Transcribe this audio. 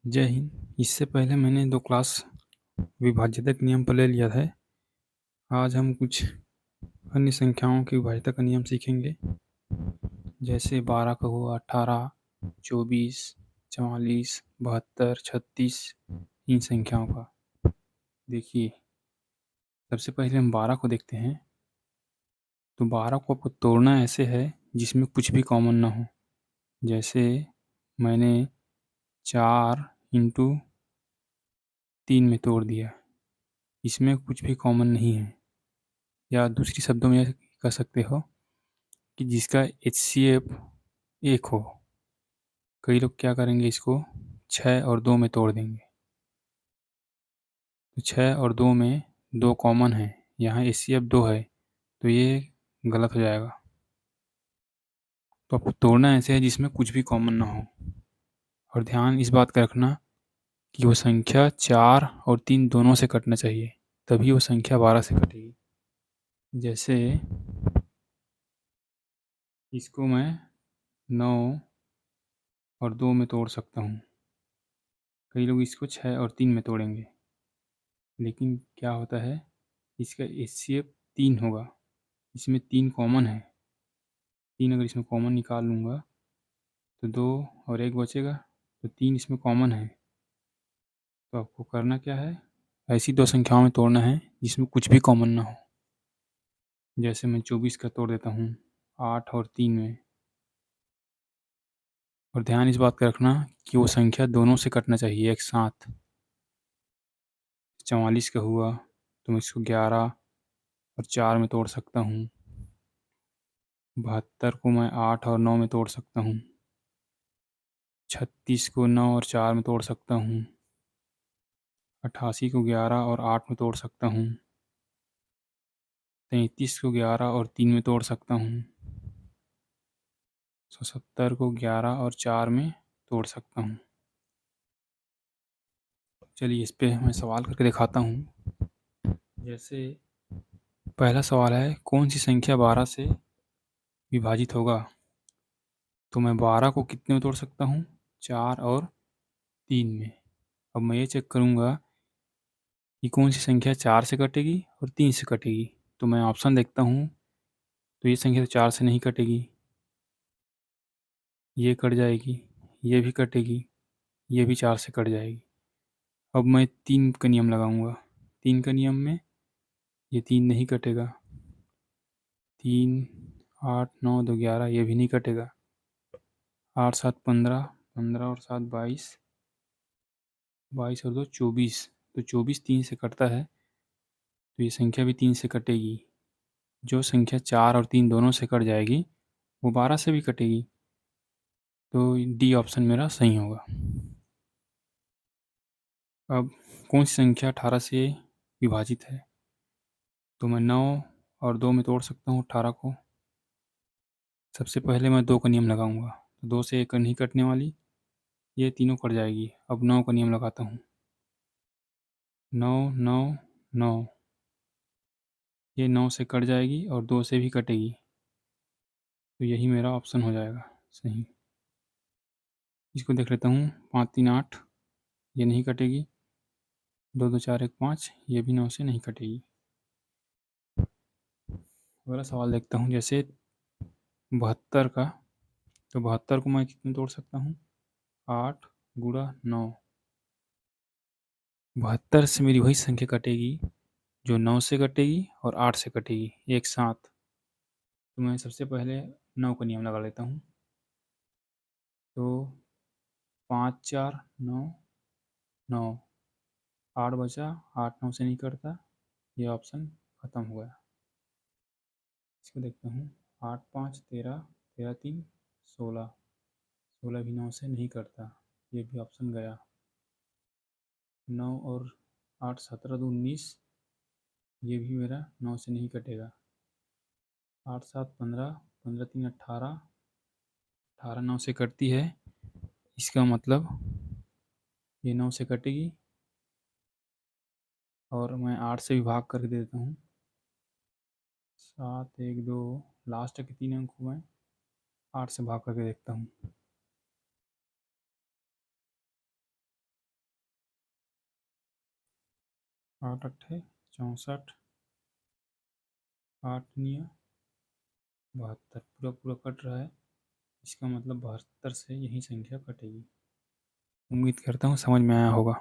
जय हिंद। इससे पहले मैंने 2 क्लास विभाज्यता के नियम पर ले लिया है। आज हम कुछ अन्य संख्याओं की विभाज्यता का नियम सीखेंगे, जैसे 12 का हुआ, 18, 24, 44, 72, 36, इन संख्याओं का। देखिए, सबसे पहले हम 12 को देखते हैं। तो 12 को आपको तोड़ना ऐसे है जिसमें कुछ भी कॉमन ना हो। जैसे मैंने 4 इंटू 3 में तोड़ दिया, इसमें कुछ भी कॉमन नहीं है। या दूसरी शब्दों में कह सकते हो कि जिसका HCF 1 हो। कई लोग क्या करेंगे, इसको 6 और 2 में तोड़ देंगे। तो 6 और 2 में 2 कॉमन है, यहाँ HCF 2 है, तो ये गलत हो जाएगा। तो आपको तोड़ना ऐसे है जिसमें कुछ भी कॉमन ना हो। और ध्यान इस बात का रखना कि वो संख्या 4 और 3 दोनों से कटना चाहिए, तभी वो संख्या 12 से कटेगी। जैसे इसको मैं 9 और 2 में तोड़ सकता हूँ। कई लोग इसको 6 और 3 में तोड़ेंगे, लेकिन क्या होता है, इसका HCF 3 होगा। इसमें 3 कॉमन है। 3 अगर इसमें कॉमन निकाल लूँगा तो 2 और 1 बचेगा, तो 3 इसमें कॉमन है। तो आपको करना क्या है, ऐसी 2 संख्याओं में तोड़ना है जिसमें कुछ भी कॉमन ना हो। जैसे मैं 24 का तोड़ देता हूँ 8 और 3 में। और ध्यान इस बात का रखना कि वो संख्या दोनों से कटना चाहिए एक साथ। 44 का हुआ तो मैं इसको 11 और 4 में तोड़ सकता हूँ। 72 को मैं 8 और 9 में तोड़ सकता हूँ। 36 को 9 और 4 में तोड़ सकता हूँ। 88 को 11 और 8 में तोड़ सकता हूँ। 33 को 11 और 3 में तोड़ सकता हूँ। 170 को 11 और 4 में तोड़ सकता हूँ। चलिए इस पे मैं सवाल करके दिखाता हूँ। जैसे पहला सवाल है, कौन सी संख्या 12 से विभाजित होगा? तो मैं 12 को कितने में तोड़ सकता हूँ? 4 और 3 में। अब मैं ये चेक करूँगा कि कौन सी संख्या 4 से कटेगी और 3 से कटेगी। तो मैं ऑप्शन देखता हूँ, तो ये संख्या तो 4 से नहीं कटेगी, ये कट जाएगी, ये भी कटेगी, ये भी 4 से कट जाएगी। अब मैं 3 का नियम लगाऊंगा। 3 का नियम में ये 3 नहीं कटेगा। 3, 8, 9, 2, 11, ये भी नहीं कटेगा। 8, 7, 15, 15 और 7, 22, 22 और 2, 24। तो 24 3 से कटता है, तो ये संख्या भी 3 से कटेगी। जो संख्या 4 और 3 दोनों से कट जाएगी वो 12 से भी कटेगी। तो डी ऑप्शन मेरा सही होगा। अब कौन सी संख्या 18 से विभाजित है? तो मैं 9 और 2 में तोड़ सकता हूँ 18 को। सबसे पहले मैं 2 का नियम लगाऊंगा, तो 2 से 1 नहीं कटने वाली, ये तीनों कट जाएगी। अब 9 का नियम लगाता हूँ। 9, 9, 9, ये 9 से कट जाएगी और 2 से भी कटेगी, तो यही मेरा ऑप्शन हो जाएगा सही। इसको देख लेता हूँ। 5, 3, 8, ये नहीं कटेगी। 2, 2, 4, 1, 5, ये भी 9 से नहीं कटेगी। अगला सवाल देखता हूँ, जैसे 72 का। तो 72 को मैं कितने तोड़ सकता हूँ? 8 गुणा 9। 72 से मेरी वही संख्या कटेगी जो 9 से कटेगी और 8 से कटेगी एक साथ। तो मैं सबसे पहले 9 का नियम लगा लेता हूँ। तो 5, 4, 9, 9, 8 बचा, 8 9 से नहीं कटता, ये ऑप्शन ख़त्म हो गया। इसको देखता हूँ। 8, 5, 13, 13, 3, 16, 16 भी 9 से नहीं कटता, ये भी ऑप्शन गया। 9 और 8, 17, 2, 19, ये भी मेरा 9 से नहीं कटेगा। 8, 7, 15, 15, 3, 18, 18 9 से कटती है, इसका मतलब ये 9 से कटेगी। और मैं 8 से भी भाग करके दे देता हूँ। 7, 1, 2, लास्ट के 3 अंक को मैं 8 से भाग करके देखता हूँ। आठ अट्ठे 64, आठ निया 72, पूरा पूरा कट रहा है। इसका मतलब 72 से यही संख्या कटेगी। उम्मीद करता हूँ समझ में आया होगा।